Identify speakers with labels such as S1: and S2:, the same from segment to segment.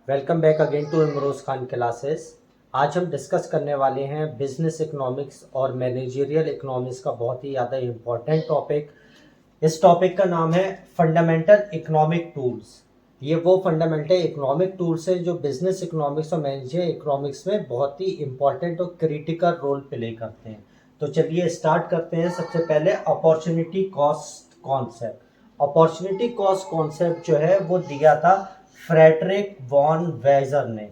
S1: Welcome back again to Imroz Khan classes. आज हम discuss करने वाले हैं बिजनेस इकोनॉमिक्स और मैनेजरियल इकोनॉमिक्स का बहुत ही ज़्यादा इम्पोर्टेंट टॉपिक। इस टॉपिक का नाम है फंडामेंटल इकोनॉमिक टूल्स। ये वो फंडामेंटल इकोनॉमिक टूल्स हैं जो बिजनेस इकोनॉमिक्स और मैनेजरियल इकोनॉमिक्स में बहुत ही इंपॉर्टेंट और क्रिटिकल रोल प्ले करते हैं। तो चलिए स्टार्ट करते हैं। सबसे पहले opportunity cost concept. Opportunity cost concept जो है वो दिया था फ्रेडरिक वॉन वेजर ने।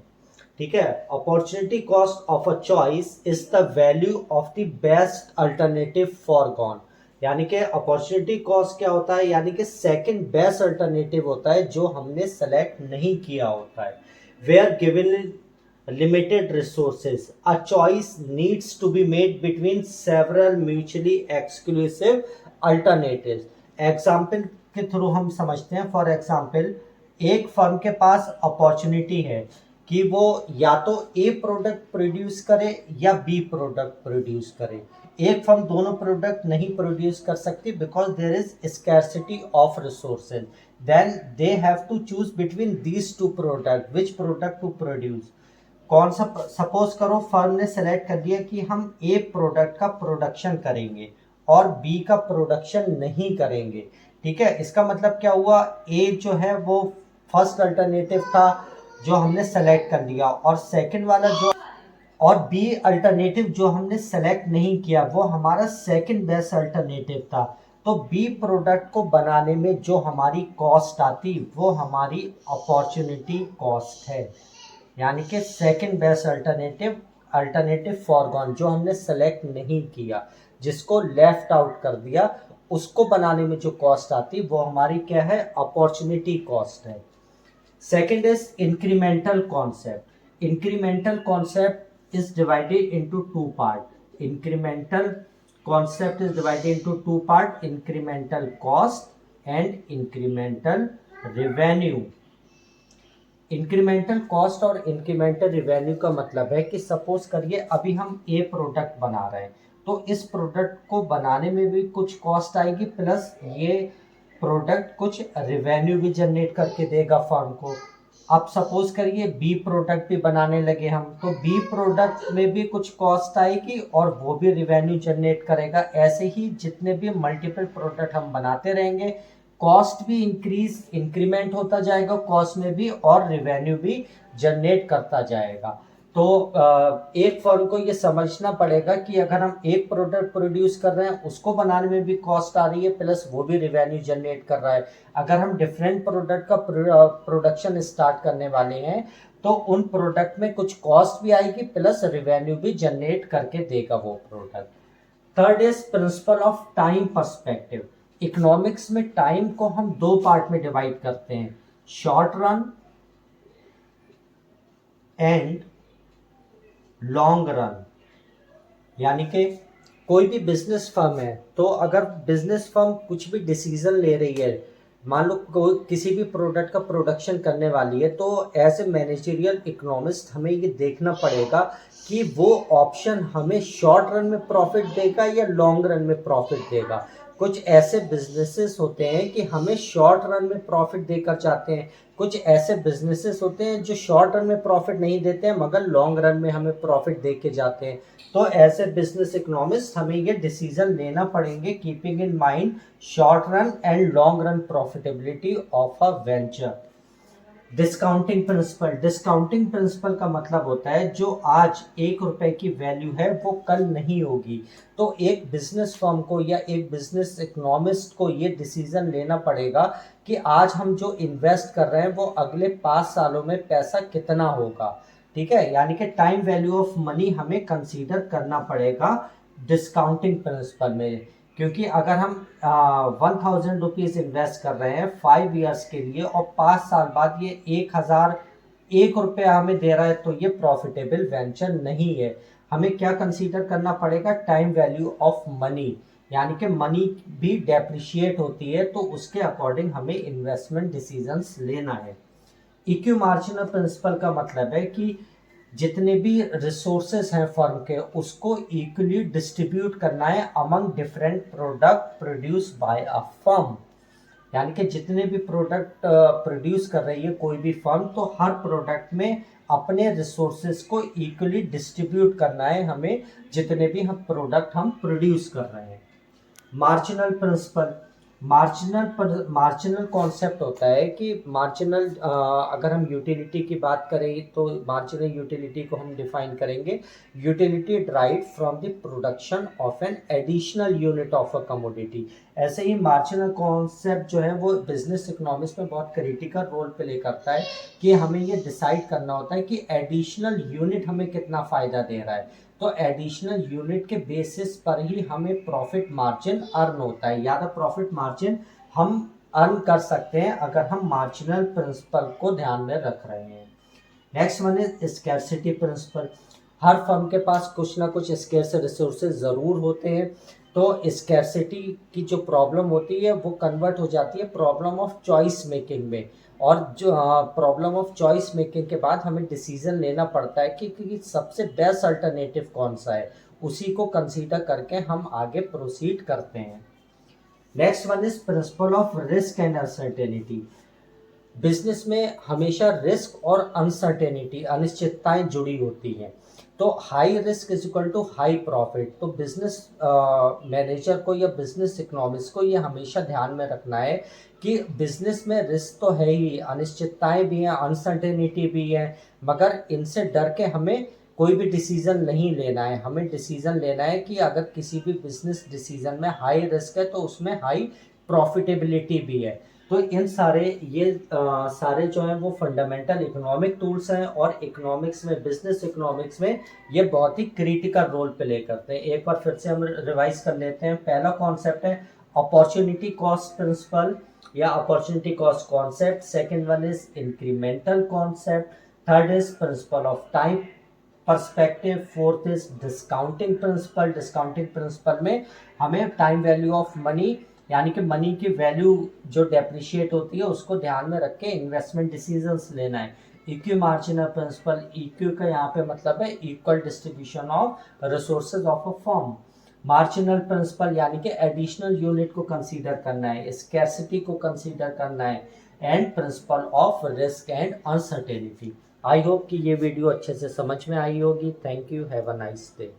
S1: ठीक है, opportunity cost of a choice is the value of the best alternative for gone. यानी कि अपॉर्चुनिटी कॉस्ट क्या होता है, यानी कि सेकंड बेस्ट अल्टरनेटिव होता है जो हमने सेलेक्ट नहीं किया होता है। Where given limited resources, a choice needs to be made between several mutually exclusive alternatives। Example के थ्रू हम समझते हैं। फॉर एग्जाम्पल, एक फर्म के पास अपॉर्चुनिटी है कि वो या तो ए प्रोडक्ट प्रोड्यूस करे या बी प्रोडक्ट प्रोड्यूस करे। एक फर्म दोनों प्रोडक्ट नहीं प्रोड्यूस कर सकती because there is scarcity of resources. Then they have to choose between these two product which product to produce. कौन सा, सपोज करो फर्म ने सेलेक्ट कर दिया कि हम ए प्रोडक्ट का प्रोडक्शन करेंगे और बी का प्रोडक्शन नहीं करेंगे। ठीक है, इसका मतलब क्या हुआ, ए जो है वो फर्स्ट अल्टरनेटिव था जो हमने सेलेक्ट कर लिया, और सेकंड वाला जो, और बी अल्टरनेटिव जो हमने सेलेक्ट नहीं किया वो हमारा सेकंड बेस्ट अल्टरनेटिव था। तो बी प्रोडक्ट को बनाने में जो हमारी कॉस्ट आती वो हमारी अपॉर्चुनिटी कॉस्ट है। यानी कि सेकंड बेस्ट अल्टरनेटिव फॉरगॉन जो हमने सेलेक्ट नहीं किया, जिसको लेफ्ट आउट कर दिया, उसको बनाने में जो कॉस्ट आती वो हमारी क्या है, अपॉर्चुनिटी कॉस्ट है। Second is incremental concept. Incremental concept is divided into two part. Incremental concept is divided into two part, incremental cost and incremental revenue. Incremental cost और इंक्रीमेंटल रिवेन्यू का मतलब है कि सपोज करिए अभी हम ए प्रोडक्ट बना रहे हैं, तो इस प्रोडक्ट को बनाने में भी कुछ कॉस्ट आएगी, प्लस ये प्रोडक्ट कुछ रिवेन्यू भी जनरेट करके देगा फर्म को। अब सपोज करिए बी प्रोडक्ट भी बनाने लगे हम, तो बी प्रोडक्ट में भी कुछ कॉस्ट आएगी और वो भी रिवेन्यू जनरेट करेगा। ऐसे ही जितने भी मल्टीपल प्रोडक्ट हम बनाते रहेंगे, कॉस्ट भी इंक्रीमेंट होता जाएगा कॉस्ट में भी, और रिवेन्यू भी जनरेट करता जाएगा। तो एक फर्म को ये समझना पड़ेगा कि अगर हम एक प्रोडक्ट प्रोड्यूस कर रहे हैं उसको बनाने में भी कॉस्ट आ रही है, प्लस वो भी रिवेन्यू जनरेट कर रहा है। अगर हम डिफरेंट प्रोडक्ट का प्रोडक्शन स्टार्ट करने वाले हैं तो उन प्रोडक्ट में कुछ कॉस्ट भी आएगी, प्लस रिवेन्यू भी जनरेट करके देगा वो product. Third is principle of time perspective. Economics में टाइम को हम दो पार्ट में डिवाइड करते हैं, short run and long run. यानी कि कोई भी बिजनेस फर्म है, तो अगर बिजनेस फर्म कुछ भी डिसीजन ले रही है, मान लो कोई किसी भी प्रोडक्ट का प्रोडक्शन करने वाली है, तो एज ए मैनेजरियल इकोनॉमिस्ट हमें ये देखना पड़ेगा कि वो ऑप्शन हमें शॉर्ट रन में प्रॉफिट देगा या लॉन्ग रन में प्रॉफिट देगा। कुछ ऐसे बिजनेसेस होते हैं कि हमें शॉर्ट रन में प्रॉफिट देकर जाते हैं, कुछ ऐसे बिजनेसेस होते हैं जो शॉर्ट रन में प्रॉफिट नहीं देते हैं मगर लॉन्ग रन में हमें प्रॉफिट दे के जाते हैं। तो एज ए बिजनेस इकोनॉमिस्ट हमें ये डिसीजन लेना पड़ेंगे keeping in mind short run and long run profitability of a venture. Discounting principle. Discounting principle का मतलब होता है जो आज 1 रुपए की वैल्यू है वो कल नहीं होगी। तो एक बिजनेस फर्म को या एक बिजनेस इकोनॉमिस्ट को ये डिसीजन लेना पड़ेगा कि आज हम जो इन्वेस्ट कर रहे हैं वो अगले 5 सालों में पैसा कितना होगा। ठीक है, यानी कि टाइम वैल्यू ऑफ मनी हमें कंसीडर करना पड़ेगा डिस्काउंटिंग प्रिंसिपल में। क्योंकि अगर हम 1000 रुपीज इन्वेस्ट कर रहे हैं 5 ईयर्स के लिए और 5 साल बाद ये 1,001 रुपया हमें दे रहा है, तो ये प्रॉफिटेबल वेंचर नहीं है। हमें क्या कंसीडर करना पड़ेगा, टाइम वैल्यू ऑफ मनी। यानी कि मनी भी डेप्रिशिएट होती है, तो उसके अकॉर्डिंग हमें इन्वेस्टमेंट डिसीजंस लेना है। इक्यू मार्जिनल प्रिंसिपल का मतलब है कि जितने भी रिसोर्सेज हैं फर्म के उसको इक्वली डिस्ट्रीब्यूट करना है among different product produce by a firm. यानी कि जितने भी प्रोडक्ट प्रोड्यूस कर रही है कोई भी फर्म, तो हर प्रोडक्ट में अपने रिसोर्सेज को इक्वली डिस्ट्रीब्यूट करना है हमें, जितने भी हम प्रोडक्ट हम प्रोड्यूस कर रहे हैं। मार्जिनल प्रिंसिपल, मार्जिनल कॉन्सेप्ट होता है कि मार्जिनल, अगर हम यूटिलिटी की बात करें तो मार्जिनल यूटिलिटी को हम डिफाइन करेंगे, utility drive from the production of an additional unit of a commodity. ऐसे ही मार्जिनल कॉन्सेप्ट जो है वो बिजनेस इकोनॉमिक्स में बहुत क्रिटिकल रोल प्ले करता है कि हमें ये डिसाइड करना होता है कि एडिशनल यूनिट हमें कितना फ़ायदा दे रहा है। तो एडिशनल यूनिट के बेसिस पर ही हमें प्रॉफिट मार्जिन अर्न होता है, या प्रॉफिट मार्जिन हम अर्न कर सकते हैं अगर हम मार्जिनल प्रिंसिपल को ध्यान में रख रहे हैं। Next one is scarcity principle. हर फर्म के पास कुछ ना कुछ स्कैर्स रिसोर्सेज ज़रूर होते हैं, तो स्कैर्सिटी की जो प्रॉब्लम होती है वो कन्वर्ट हो जाती है प्रॉब्लम ऑफ चॉइस मेकिंग में, और जो प्रॉब्लम ऑफ चॉइस मेकिंग के बाद हमें डिसीजन लेना पड़ता है कि सबसे बेस्ट अल्टरनेटिव कौन सा है, उसी को कंसीडर करके हम आगे प्रोसीड करते हैं। Next one is principle of risk and uncertainty. Business में हमेशा रिस्क और अनसर्टेनिटी, अनिश्चितताएं जुड़ी होती हैं। तो high risk is equal to high profit. तो बिजनेस मैनेजर को या बिजनेस इकोनॉमिस्ट को ये हमेशा ध्यान में रखना है कि बिजनेस में रिस्क तो है ही, अनिश्चितताएं भी हैं, अनसर्टेनिटी भी है, मगर इनसे डर के हमें कोई भी डिसीजन नहीं लेना है। हमें डिसीजन लेना है कि अगर किसी भी बिजनेस डिसीजन में हाई रिस्क है तो उसमें हाई प्रॉफिटेबिलिटी भी है। तो इन सारे सारे जो हैं वो फंडामेंटल इकोनॉमिक टूल्स हैं, और इकोनॉमिक्स में, बिजनेस इकोनॉमिक्स में ये बहुत ही क्रिटिकल रोल प्ले करते हैं। एक बार फिर से हम रिवाइज कर लेते हैं। पहला कॉन्सेप्ट है अपॉर्चुनिटी कॉस्ट प्रिंसिपल या opportunity cost concept. Second one is incremental concept. Third is principle of time perspective. Fourth is discounting principle. Discounting principle में हमें टाइम वैल्यू ऑफ मनी, यानी कि मनी की वैल्यू जो डेप्रिशिएट होती है उसको ध्यान में रख के इन्वेस्टमेंट डिसीजंस लेना है। इक्वी मार्जिनल प्रिंसिपल, इक्वी का यहाँ पे मतलब है equal distribution of resources of a firm. Marginal principal यानी कि एडिशनल यूनिट को कंसीडर करना है, स्कैर्सिटी को कंसीडर करना है, and principle of risk and uncertainty. I hope कि ये वीडियो अच्छे से समझ में आई होगी। Thank you, have a nice day.